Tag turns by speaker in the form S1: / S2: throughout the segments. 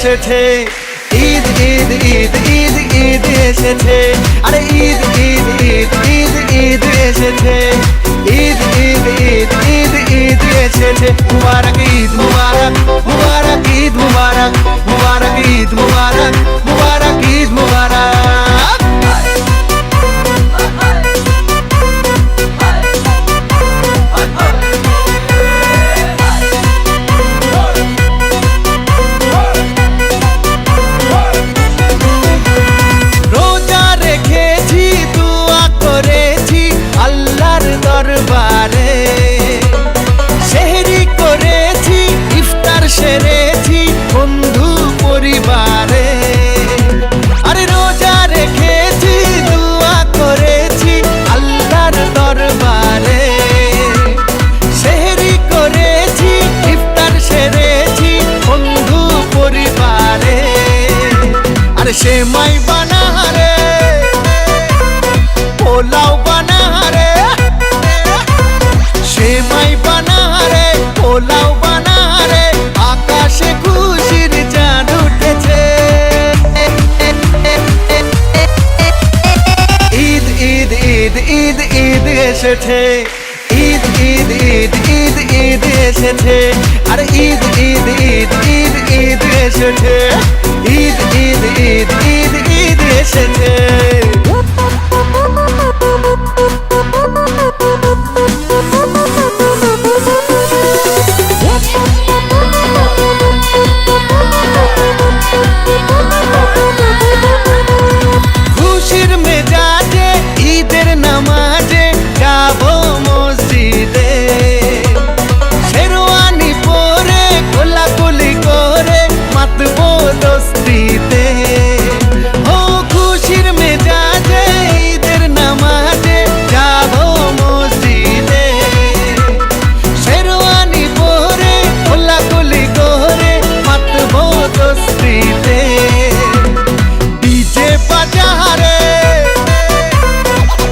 S1: এসেছে, ঈদ ঈদ ঈদ ঈদ ঈদ এসেছে, আরে ঈদ ঈদ ঈদ ঈদ ঈদ এসেছে, ঈদ ঈদ ঈদ ঈদ ঈদ এসেছে। মুবারক ঈদ মুবারক, মুবারক ঈদ মুবারক, মুবারক ঈদ মুবারক, মুবারক ঈদ মুবারক। রোজা রেখেছি, দোয়া করেছি আল্লাহর দরবারে, সেহরি করেছি, ইফতার সেরেছি বন্ধু পরিবারে। আরে রোজা রেখেছি, দোয়া করেছি আল্লাহর দরবারে, সেহরি করেছি, ইফতার সেরেছি বন্ধু পরিবারে। আরে সেমাই বানা রে, পোলাও বানা রে, সেমাই বানা রে, পোলাও বানা রে, আকাশে খুশির চাঁদ উঠেছে। ঈদ ঈদ ঈদ ঈদ ঈদ এসেছে, ঈদ ঈদ ঈদ ঈদ ঈদ এসেছে, আরে ঈদ ঈদ ঈদ ঈদ ঈদ এসেছে, ঈদ ঈদ ঈদ ঈদ ঈদ এসেছে। খুশির মেজাজে ঈদের নামাজে যাবো মসজিদে, শেরওয়ানি পরে কোলাকুলি করে মাতবো দোস্তিতে। ও খুশির মেজাজে ঈদের নামাজে যাবো মসজিদে, শেরওয়ানি পরে কোলাকুলি করে মাতবো দোস্তিতে। ডিজে বাজারে,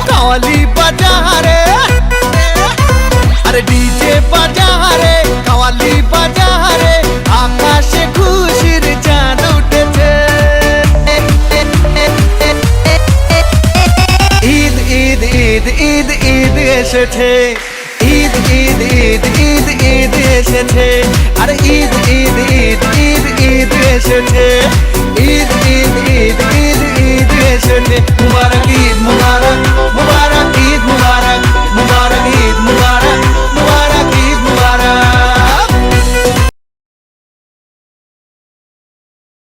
S1: কাওয়ালি বাজারে, আরে ডিজে বাজারে, কাওয়ালি বাজারে, আকাশে খুশির চাঁদ উঠেছে। ঈদ ঈদ ঈদ ঈদ ঈদ এসেছে, ঈদ ঈদ ঈদ ঈদ ঈদ এসেছে, আরে ঈদ ঈদ ঈদ ঈদ ঈদ এসেছে, ঈদ ঈদ ঈদ ঈদ ঈদ এসেছে।